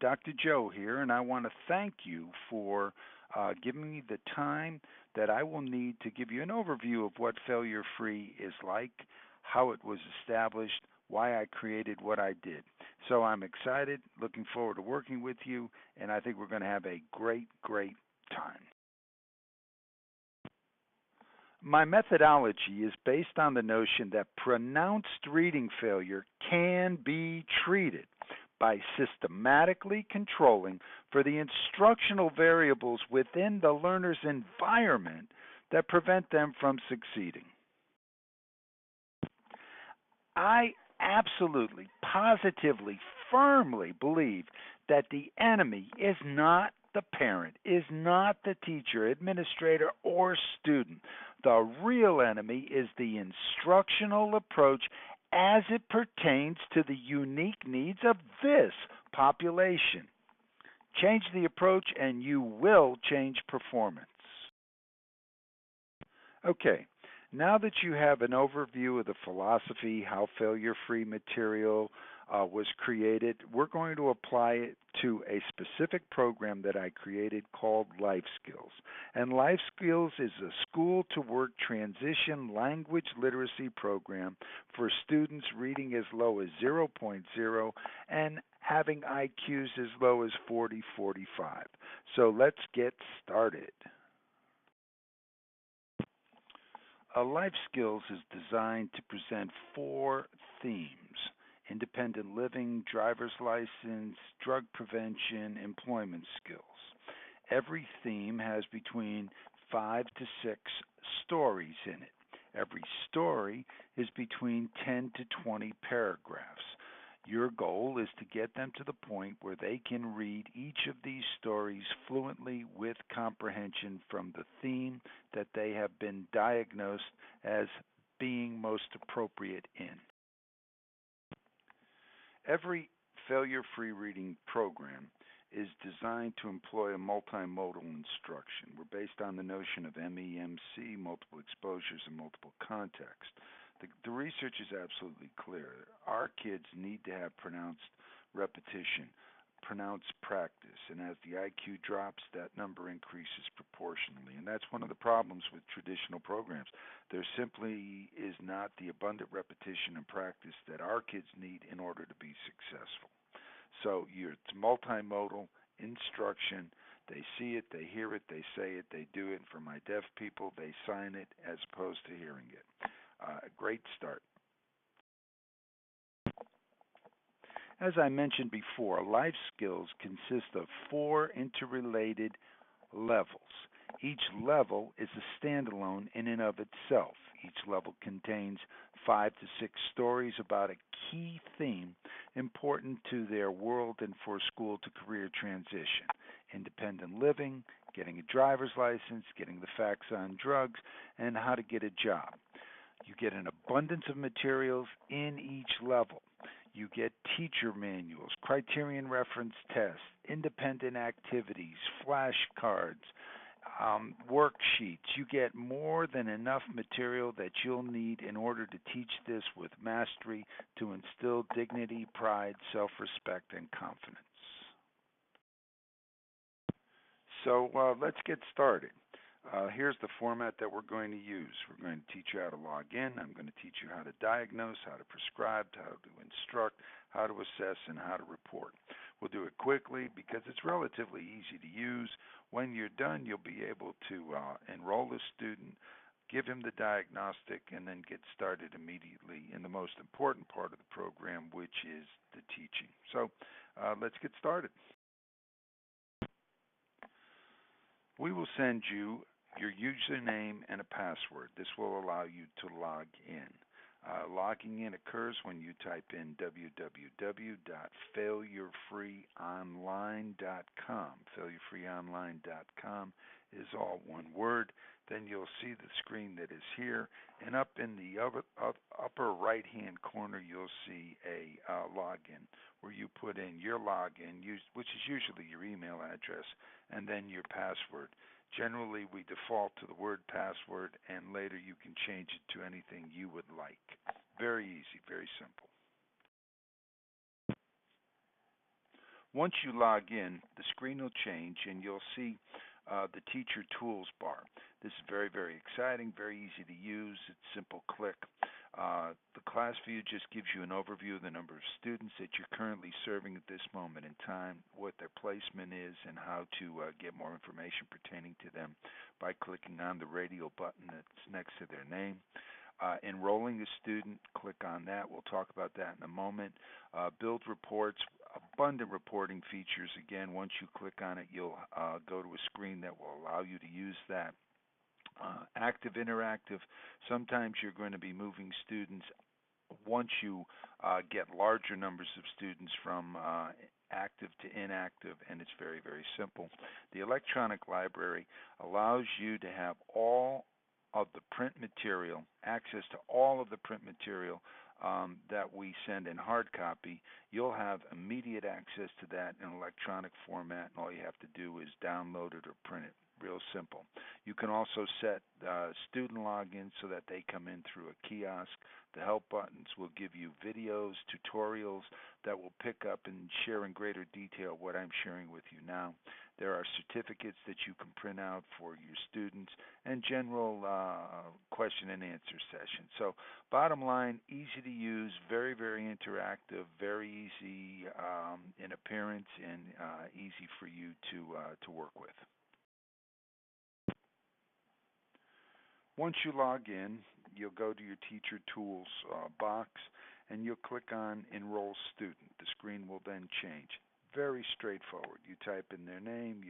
Dr. Joe here, and I want to thank you for giving me the time that I will need to give you an overview of what failure free is like, how it was established, why I created what I did. So I'm excited, looking forward to working with you, and I think we're going to have a great, great time. My methodology is based on the notion that pronounced reading failure can be treated by systematically controlling for the instructional variables within the learner's environment that prevent them from succeeding. I absolutely, positively, firmly believe that the enemy is not the parent, is not the teacher, administrator, or student. The real enemy is the instructional approach as it pertains to the unique needs of this population. Change the approach and you will change performance. Okay, now that you have an overview of the philosophy, how failure-free material was created, we're going to apply it to a specific program that I created called Life Skills. And Life Skills is a school-to-work transition language literacy program for students reading as low as zero point 0 and having IQs as low as 40, 45. So let's get started. Life Skills is designed to present 4 themes: independent living, driver's license, drug prevention, employment skills. Every theme has between 5 to 6 stories in it. Every story is between 10 to 20 paragraphs. Your goal is to get them to the point where they can read each of these stories fluently with comprehension from the theme that they have been diagnosed as being most appropriate in. Every failure-free reading program is designed to employ a multimodal instruction. We're based on the notion of MEMC, multiple exposures and multiple contexts. The research is absolutely clear. Our kids need to have pronounced repetition, pronounced practice, and as the IQ drops, that number increases proportionally. And that's one of the problems with traditional programs. There simply is not the abundant repetition and practice that our kids need in order to be successful. So it's multimodal instruction. They see it, they hear it, they say it, they do it. For my deaf people, they sign it as opposed to hearing it. A great start. As I mentioned before, life skills consist of 4 interrelated levels. Each level is a standalone in and of itself. Each level contains 5 to 6 stories about a key theme important to their world and for school to career transition: independent living, getting a driver's license, getting the facts on drugs, and how to get a job. You get an abundance of materials in each level. You get teacher manuals, criterion reference tests, independent activities, flashcards, worksheets. You get more than enough material that you'll need in order to teach this with mastery to instill dignity, pride, self-respect, and confidence. So let's get started. Here's the format that we're going to use. We're going to teach you how to log in. I'm going to teach you how to diagnose, how to prescribe, how to instruct, how to assess, and how to report. We'll do it quickly because it's relatively easy to use. When you're done, you'll be able to enroll the student, give him the diagnostic, and then get started immediately in the most important part of the program, which is the teaching. So let's get started. We will send you your username and a password. This will allow you to log in. Logging in occurs when you type in www.failurefreeonline.com. Failurefreeonline.com is all one word. Then you'll see the screen that is here, and up in the upper right-hand corner you'll see a login where you put in your login, which is usually your email address, and then your password. Generally, we default to the word password, and later you can change it to anything you would like. Very easy, very simple. Once you log in, the screen will change and you'll see the teacher tools bar. This is very, very exciting, very easy to use. It's simple click. The class view just gives you an overview of the number of students that you're currently serving at this moment in time, what their placement is, and how to get more information pertaining to them by clicking on the radio button that's next to their name. Enrolling a student, click on that. We'll talk about that in a moment. Build reports, abundant reporting features. Again, once you click on it, you'll go to a screen that will allow you to use that. Active, interactive. Sometimes you're going to be moving students once you get larger numbers of students from active to inactive, and it's very, very simple. The electronic library allows you to have all of the print material, access to all of the print material that we send in hard copy. You'll have immediate access to that in electronic format, and all you have to do is download it or print it. Real simple. You can also set student login so that they come in through a kiosk. The help buttons will give you videos, tutorials that will pick up and share in greater detail what I'm sharing with you now. There are certificates that you can print out for your students and general question and answer sessions. So bottom line, easy to use, very, very interactive, very easy in appearance, and easy for you to work with. Once you log in, you'll go to your Teacher Tools box and you'll click on Enroll Student. The screen will then change. Very straightforward. You type in their name,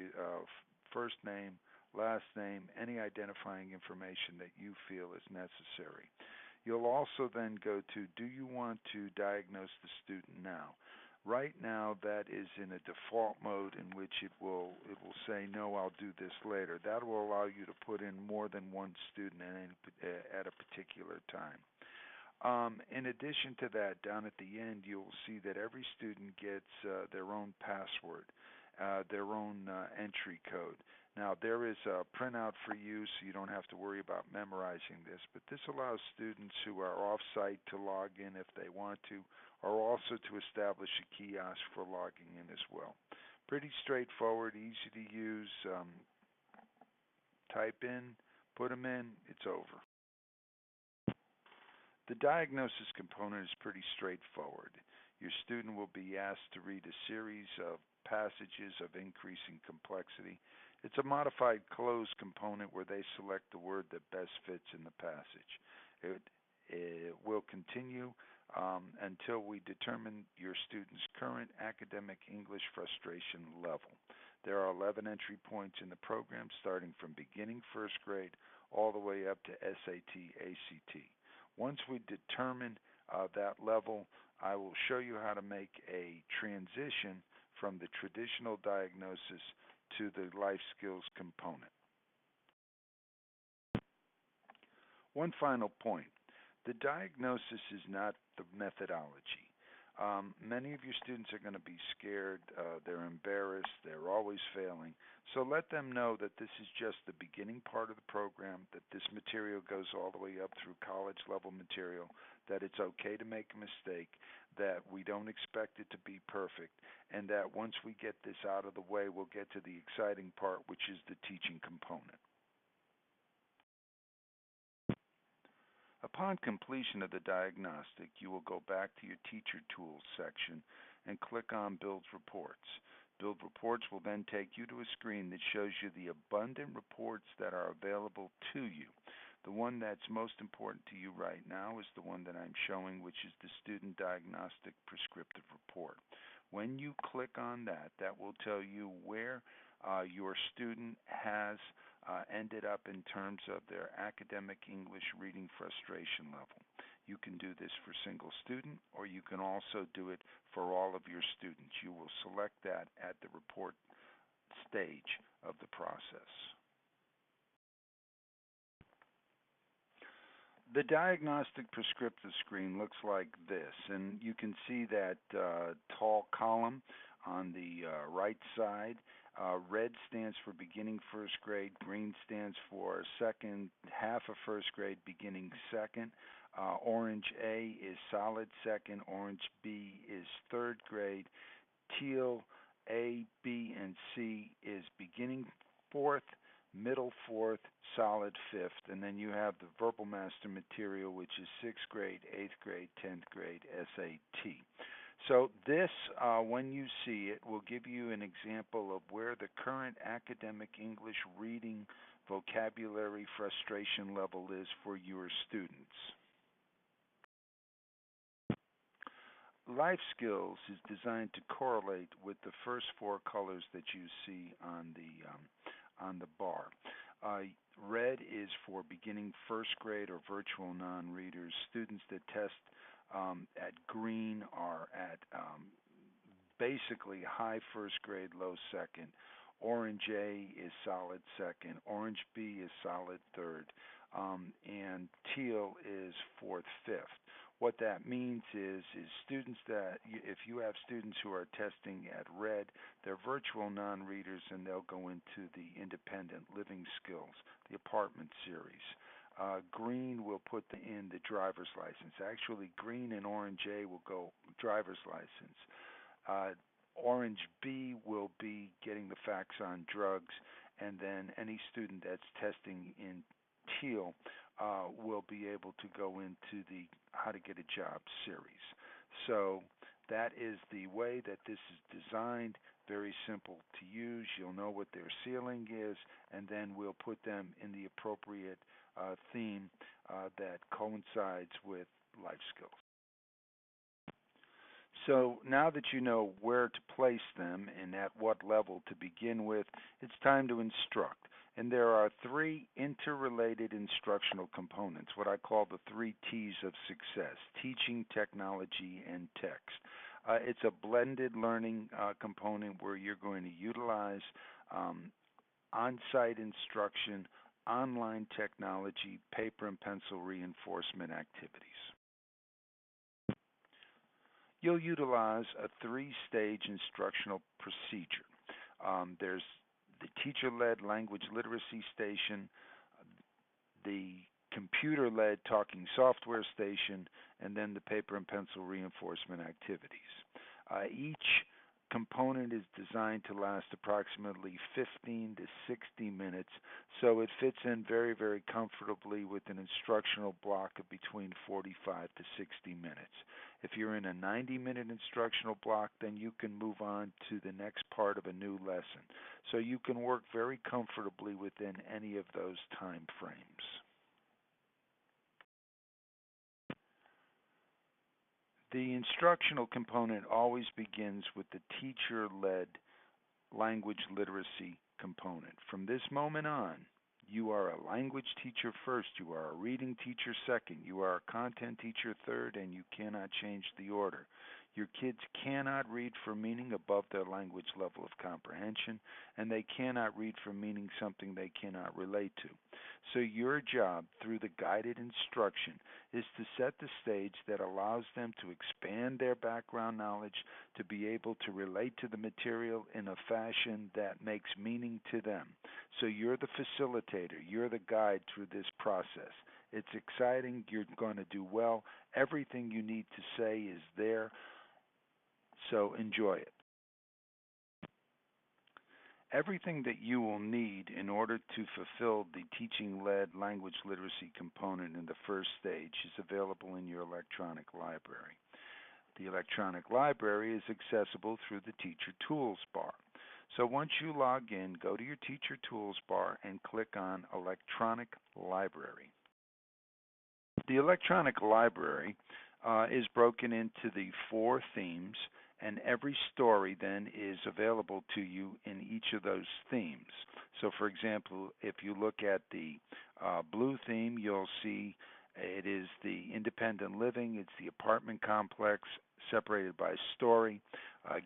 first name, last name, any identifying information that you feel is necessary. You'll also then go to, do you want to diagnose the student now? Right now, that is in a default mode in which it will say, no, I'll do this later. That will allow you to put in more than one student at a particular time. In addition to that, down at the end, you'll see that every student gets their own password, their own entry code. Now, there is a printout for you, so you don't have to worry about memorizing this, but this allows students who are off-site to log in if they want to, or also to establish a kiosk for logging in as well. Pretty straightforward, easy to use. Type in, put them in, it's over. The diagnosis component is pretty straightforward. Your student will be asked to read a series of passages of increasing complexity. It's a modified closed component where they select the word that best fits in the passage. It will continue until we determine your student's current academic English frustration level. There are 11 entry points in the program, starting from beginning first grade all the way up to SAT, ACT. Once we determine that level, I will show you how to make a transition from the traditional diagnosis to the life skills component. One final point. The diagnosis is not the methodology. Many of your students are going to be scared, they're embarrassed, they're always failing. So let them know that this is just the beginning part of the program, that this material goes all the way up through college level material, that it's okay to make a mistake, that we don't expect it to be perfect, and that once we get this out of the way, we'll get to the exciting part, which is the teaching component. Upon completion of the diagnostic, you will go back to your Teacher Tools section and click on Build Reports. Build Reports will then take you to a screen that shows you the abundant reports that are available to you. The one that's most important to you right now is the one that I'm showing, which is the Student Diagnostic Prescriptive Report. When you click on that, that will tell you where your student has ended up in terms of their academic English reading frustration level. You can do this for single student, or you can also do it for all of your students. You will select that at the report stage of the process. The diagnostic prescriptive screen looks like this, and you can see that tall column on the right side. Red stands for beginning first grade, green stands for second half of first grade, beginning second. Orange A is solid second, orange B is third grade, teal A, B, and C is beginning fourth, middle fourth, solid fifth, and then you have the Verbal Master material, which is 6th grade, 8th grade, 10th grade SAT. So this, when you see it, will give you an example of where the current academic English reading vocabulary frustration level is for your students. Life Skills is designed to correlate with the first four colors that you see on the bar. Red is for beginning first grade or virtual non-readers. Students that test at green are at basically high first grade, low second. Orange A is solid second. Orange B is solid third. And teal is fourth, fifth. What that means is students that, if you have students who are testing at red, they're virtual non-readers and they'll go into the independent living skills, the apartment series. Green will put in the driver's license. Actually, green and orange A will go driver's license. Orange B will be getting the facts on drugs, and then any student that's testing in teal will be able to go into the how to get a job series. So that is the way that this is designed. Very simple to use. You'll know what their ceiling is, and then we'll put them in the appropriate theme that coincides with life skills. So now that you know where to place them and at what level to begin with, it's time to instruct. And there are three interrelated instructional components, what I call the 3 T's of success: teaching, technology, and text. It's a blended learning component where you're going to utilize on-site instruction, online technology, paper and pencil reinforcement activities. You'll utilize a 3-stage instructional procedure. There's the teacher-led language literacy station, the computer-led talking software station, and then the paper and pencil reinforcement activities. Each component is designed to last approximately 15 to 60 minutes, so it fits in very, very comfortably with an instructional block of between 45 to 60 minutes. If you're in a 90-minute instructional block, then you can move on to the next part of a new lesson. So you can work very comfortably within any of those time frames. The instructional component always begins with the teacher-led language literacy component. From this moment on, you are a language teacher first, you are a reading teacher second, you are a content teacher third, and you cannot change the order. Your kids cannot read for meaning above their language level of comprehension, and they cannot read for meaning something they cannot relate to. So your job, through the guided instruction, is to set the stage that allows them to expand their background knowledge, to be able to relate to the material in a fashion that makes meaning to them. So you're the facilitator, you're the guide through this process. It's exciting, you're going to do well. Everything you need to say is there, so enjoy it. Everything that you will need in order to fulfill the teaching-led language literacy component in the first stage is available in your electronic library. The electronic library is accessible through the Teacher Tools bar. So once you log in, go to your Teacher Tools bar and click on Electronic Library. The electronic library is broken into the 4 themes, and every story then is available to you in each of those themes. So for example, if you look at the blue theme, you'll see it is the independent living, it's the apartment complex separated by story.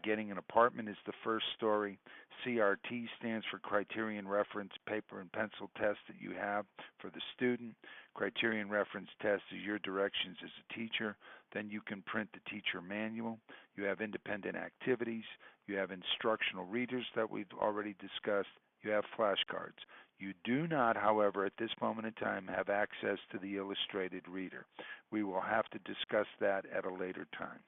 Getting an apartment is the first story. CRT stands for Criterion Reference Paper and Pencil Test that you have for the student. Criterion Reference Test is your directions as a teacher. Then you can print the teacher manual. You have independent activities. You have instructional readers that we've already discussed. You have flashcards. You do not, however, at this moment in time, have access to the illustrated reader. We will have to discuss that at a later time.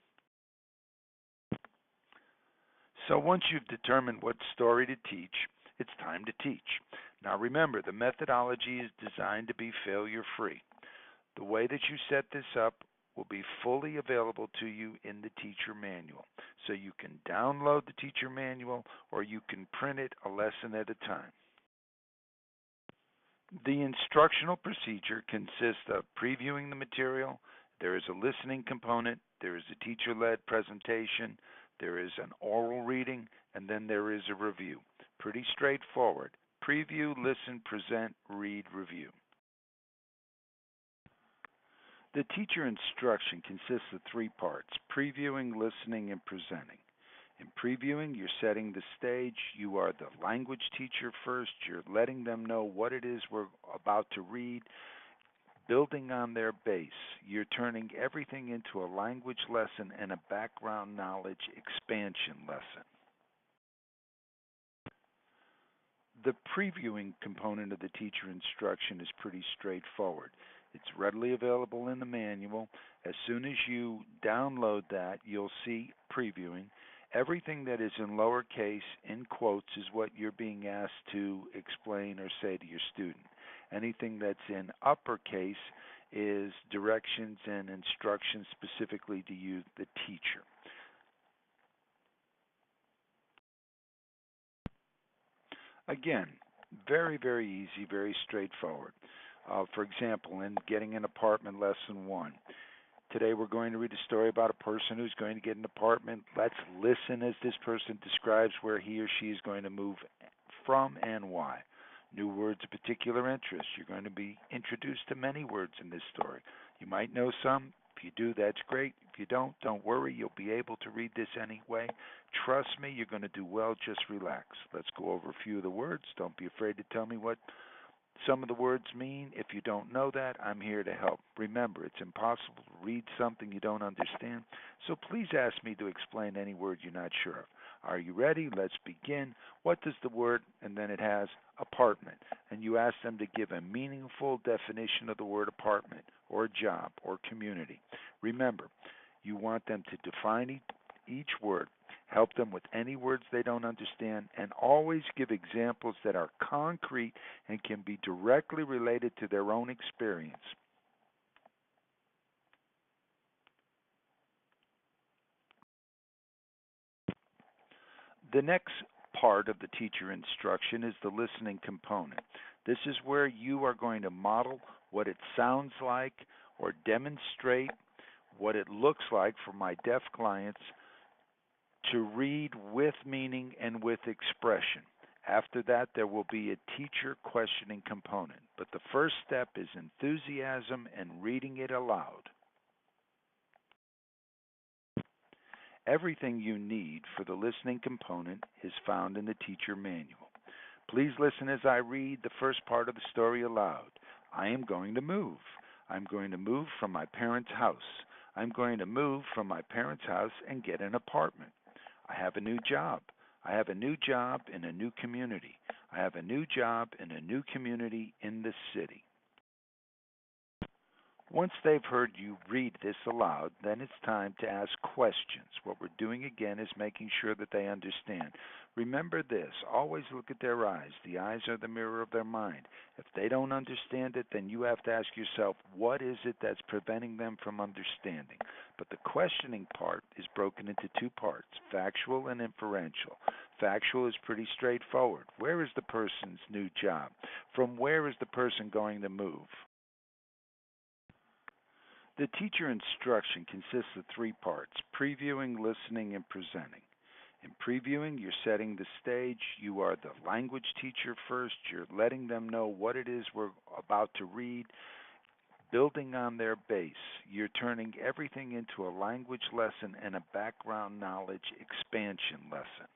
So once you've determined what story to teach, it's time to teach. Now remember, the methodology is designed to be failure-free. The way that you set this up will be fully available to you in the teacher manual. So you can download the teacher manual or you can print it a lesson at a time. The instructional procedure consists of previewing the material. There is a listening component, there is a teacher-led presentation, there is an oral reading, and then there is a review. Pretty straightforward. Preview, listen, present, read, review. The teacher instruction consists of three parts: previewing, listening, and presenting. In previewing, you're setting the stage. You are the language teacher first. You're letting them know what it is we're about to read, building on their base. You're turning everything into a language lesson and a background knowledge expansion lesson. The previewing component of the teacher instruction is pretty straightforward. It's readily available in the manual. As soon as you download that, you'll see previewing. Everything that is in lowercase, in quotes, is what you're being asked to explain or say to your student. Anything that's in uppercase is directions and instructions specifically to you, the teacher. Again, very, very easy, very straightforward. For example, in Getting an Apartment, Lesson 1. Today we're going to read a story about a person who's going to get an apartment. Let's listen as this person describes where he or she is going to move from and why. New words of particular interest. You're going to be introduced to many words in this story. You might know some. If you do, that's great. If you don't worry. You'll be able to read this anyway. Trust me, you're going to do well. Just relax. Let's go over a few of the words. Don't be afraid to tell me what some of the words mean. If you don't know that, I'm here to help. Remember, it's impossible to read something you don't understand, so please ask me to explain any word you're not sure of. Are you ready? Let's begin. What does the word, and then it has apartment, and you ask them to give a meaningful definition of the word apartment, or job, or community. Remember, you want them to define each word. Help them with any words they don't understand, and always give examples that are concrete and can be directly related to their own experience. The next part of the teacher instruction is the listening component. This is where you are going to model what it sounds like or demonstrate what it looks like for my deaf clients to read with meaning and with expression. After that, there will be a teacher questioning component. But the first step is enthusiasm and reading it aloud. Everything you need for the listening component is found in the teacher manual. Please listen as I read the first part of the story aloud. I am going to move. I'm going to move from my parents' house. I'm going to move from my parents' house and get an apartment. I have a new job. I have a new job in a new community. I have a new job in a new community in the city. Once they've heard you read this aloud, then it's time to ask questions. What we're doing again is making sure that they understand. Remember this, always look at their eyes. The eyes are the mirror of their mind. If they don't understand it, then you have to ask yourself, what is it that's preventing them from understanding? But the questioning part is broken into two parts, factual and inferential. Factual is pretty straightforward. Where is the person's new job? From where is the person going to move? The teacher instruction consists of three parts: previewing, listening, and presenting. In previewing, you're setting the stage. You are the language teacher first. You're letting them know what it is we're about to read, building on their base. You're turning everything into a language lesson and a background knowledge expansion lesson.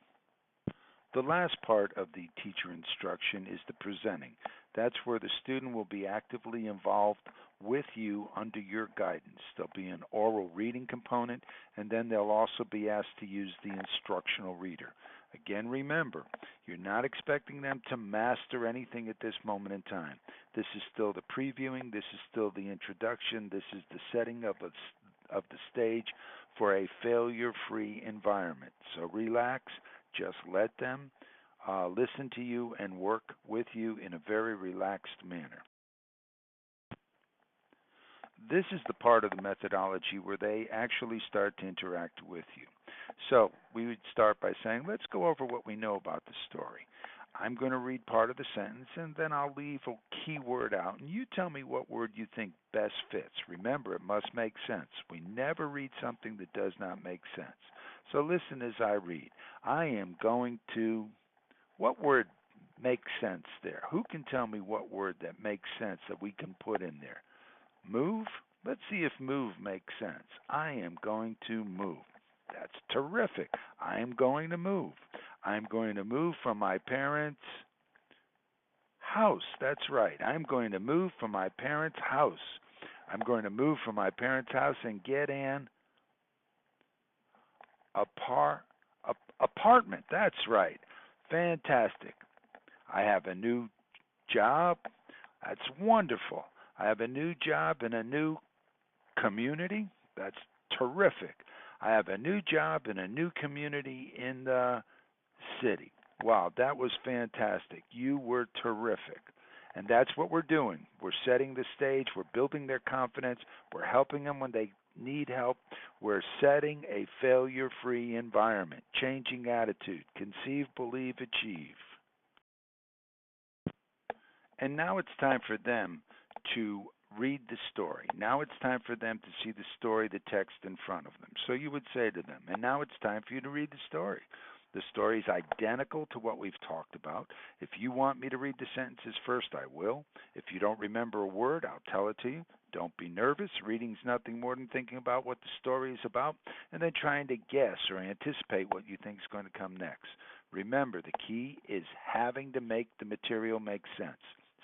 The last part of the teacher instruction is the presenting. That's where the student will be actively involved with you under your guidance. There'll be an oral reading component, and then they'll also be asked to use the instructional reader. Again, remember, you're not expecting them to master anything at this moment in time. This is still the previewing. This is still the introduction. This is the setting of the stage for a failure-free environment. So relax. Just let them listen to you and work with you in a very relaxed manner. This is the part of the methodology where they actually start to interact with you. So we would start by saying, let's go over what we know about the story. I'm going to read part of the sentence and then I'll leave a key word out and you tell me what word you think best fits. Remember, it must make sense. We never read something that does not make sense. So listen as I read. I am going to, what word makes sense there? Who can tell me what word that makes sense that we can put in there? Move? Let's see if move makes sense. I am going to move. That's terrific. I am going to move. I'm going to move from my parents' house. That's right. I'm going to move from my parents' house. I'm going to move from my parents' house and get an apartment. That's right. Fantastic. I have a new job. That's wonderful. I have a new job in a new community. That's terrific. I have a new job in a new community in the city. Wow, that was fantastic. You were terrific. And that's what we're doing. We're setting the stage. We're building their confidence. We're helping them when they need help. We're setting a failure-free environment, changing attitude, conceive, believe, achieve. And now it's time for them to read the story. Now it's time for them to see the story, the text in front of them. So you would say to them, and now it's time for you to read the story. The story is identical to what we've talked about. If you want me to read the sentences first, I will. If you don't remember a word, I'll tell it to you. Don't be nervous. Reading's nothing more than thinking about what the story is about and then trying to guess or anticipate what you think is going to come next. Remember, the key is having to make the material make sense.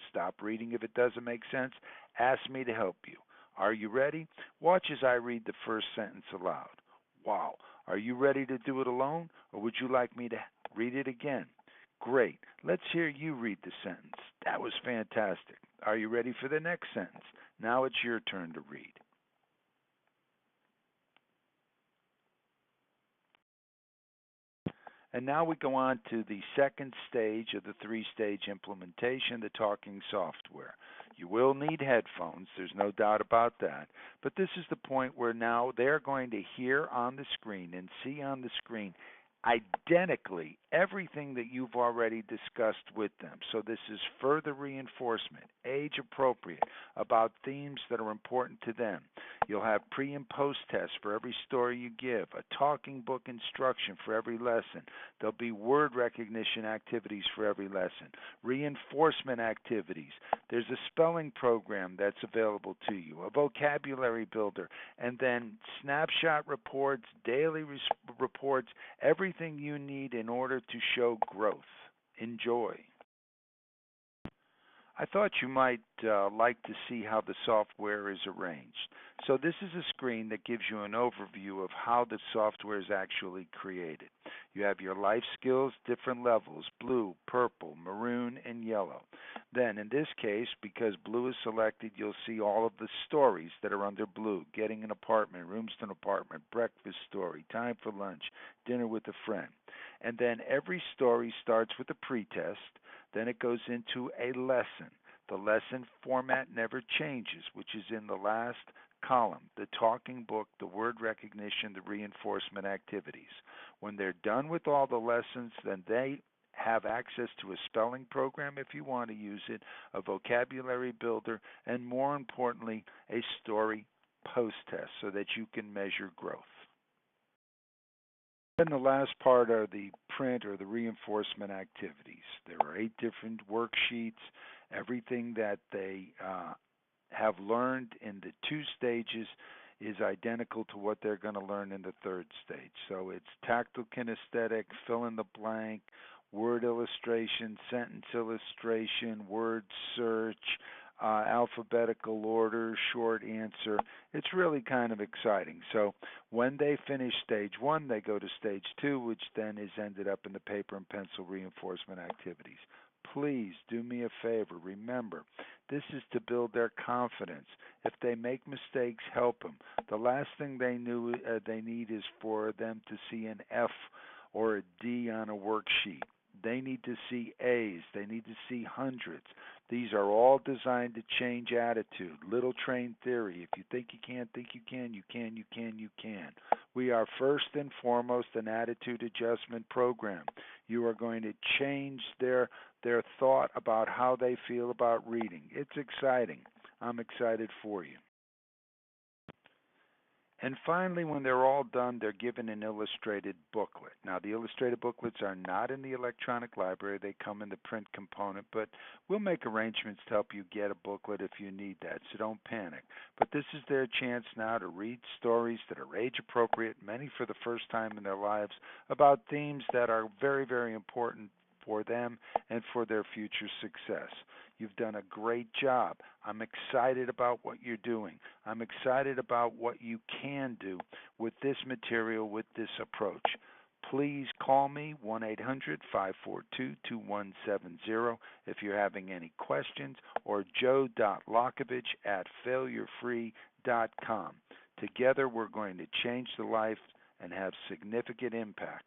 Stop reading if it doesn't make sense. Ask me to help you. Are you ready? Watch as I read the first sentence aloud. Wow. Are you ready to do it alone, or would you like me to read it again? Great. Let's hear you read the sentence. That was fantastic. Are you ready for the next sentence? Now it's your turn to read. And now we go on to the second stage of the three-stage implementation, the talking software. You will need headphones, there's no doubt about that. But this is the point where now they're going to hear on the screen and see on the screen identically everything that you've already discussed with them. So this is further reinforcement, age appropriate, about themes that are important to them. You'll have pre and post tests for every story you give, a talking book instruction for every lesson. There'll be word recognition activities for every lesson, reinforcement activities. There's a spelling program that's available to you, a vocabulary builder, and then snapshot reports, daily reports, everything you need in order to show growth. Enjoy. I thought you might like to see how the software is arranged. So this is a screen that gives you an overview of how the software is actually created. You have your life skills, different levels, blue, purple, maroon, and yellow. Then in this case, because blue is selected, you'll see all of the stories that are under blue. Getting an apartment, rooms to an apartment, breakfast story, time for lunch, dinner with a friend. And then every story starts with a pretest. Then it goes into a lesson. The lesson format never changes, which is in the last column, the talking book, the word recognition, the reinforcement activities. When they're done with all the lessons, then they have access to a spelling program if you want to use it, a vocabulary builder, and more importantly, a story post-test so that you can measure growth. Then the last part are the print or the reinforcement activities. There are 8 different worksheets. Everything that they have learned in the 2 stages is identical to what they're going to learn in the 3rd stage. So it's tactile kinesthetic, fill in the blank, word illustration, sentence illustration, word search, alphabetical order, short answer. It's really kind of exciting. So when they finish stage 1, they go to stage 2, which then is ended up in the paper and pencil reinforcement activities. Please do me a favor. Remember, this is to build their confidence. If they make mistakes, help them. The last thing they need is for them to see an F or a D on a worksheet. They need to see A's. They need to see hundreds. These are all designed to change attitude. Little train theory. If you think you can't think you can, you can, you can, you can. We are first and foremost an attitude adjustment program. You are going to change their thought about how they feel about reading. It's exciting. I'm excited for you. And finally, when they're all done, they're given an illustrated booklet. Now, the illustrated booklets are not in the electronic library. They come in the print component, but we'll make arrangements to help you get a booklet if you need that, so don't panic. But this is their chance now to read stories that are age appropriate, many for the first time in their lives, about themes that are very, very important for them and for their future success. You've done a great job. I'm excited about what you're doing. I'm excited about what you can do with this material, with this approach. Please call me, 1-800-542-2170 if you're having any questions, or joe.lokovich@failurefree.com. Together we're going to change the life and have significant impact.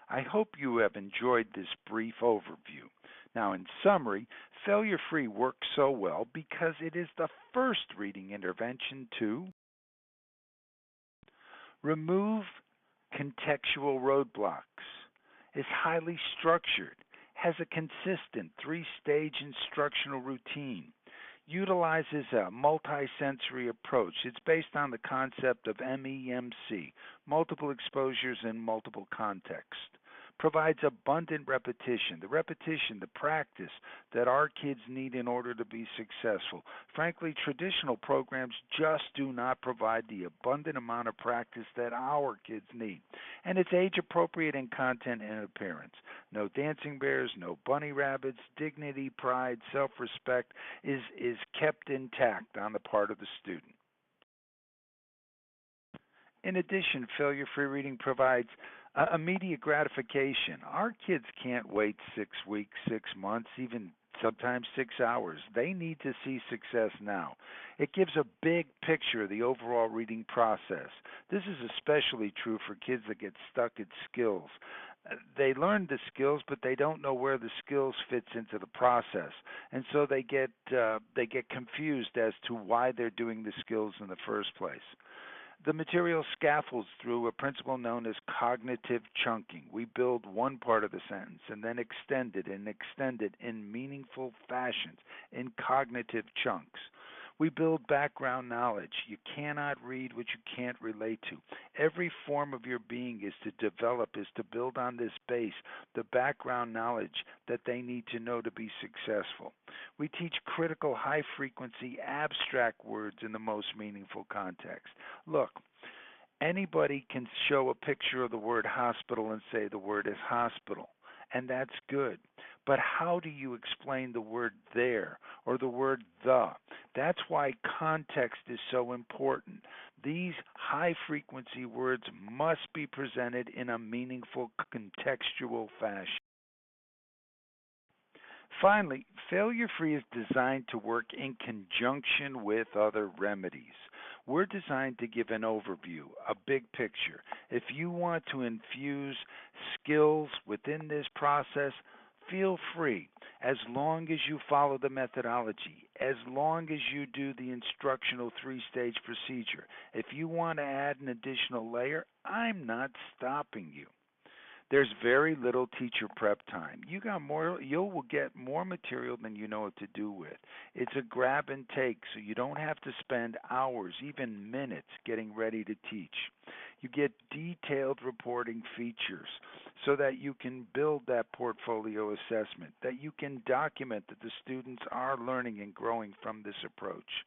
I hope you have enjoyed this brief overview. Now, in summary, Failure Free works so well because it is the first reading intervention to remove contextual roadblocks, is highly structured, has a consistent three-stage instructional routine, utilizes a multisensory approach. It's based on the concept of MEMC, multiple exposures in multiple contexts. Provides abundant repetition, the practice that our kids need in order to be successful. Frankly, traditional programs just do not provide the abundant amount of practice that our kids need. And it's age appropriate in content and appearance. No dancing bears, no bunny rabbits. Dignity, pride, self-respect is kept intact on the part of the student. In addition, failure-free reading provides immediate gratification. Our kids can't wait 6 weeks, 6 months, even sometimes 6 hours. They need to see success now. It gives a big picture of the overall reading process. This is especially true for kids that get stuck at skills. They learn the skills, but they don't know where the skills fits into the process, and so they get confused as to why they're doing the skills in the first place. The material scaffolds through a principle known as cognitive chunking. We build one part of the sentence and then extend it in meaningful fashions, in cognitive chunks. We build background knowledge. You cannot read what you can't relate to. Every form of your being is to develop, is to build on this base, the background knowledge that they need to know to be successful. We teach critical, high-frequency, abstract words in the most meaningful context. Look, anybody can show a picture of the word hospital and say the word is hospital, and that's good. But how do you explain the word there or the word the? That's why context is so important. These high-frequency words must be presented in a meaningful, contextual fashion. Finally, Failure Free is designed to work in conjunction with other remedies. We're designed to give an overview, a big picture. If you want to infuse skills within this process, feel free, as long as you follow the methodology, as long as you do the instructional three-stage procedure. If you want to add an additional layer, I'm not stopping you. There's very little teacher prep time. You will get more material than you know what to do with. It's a grab and take, so you don't have to spend hours, even minutes, getting ready to teach. You get detailed reporting features so that you can build that portfolio assessment, that you can document that the students are learning and growing from this approach.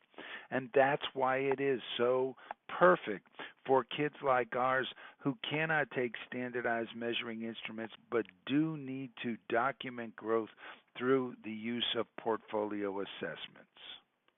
And that's why it is so perfect for kids like ours who cannot take standardized measuring instruments but do need to document growth through the use of portfolio assessments.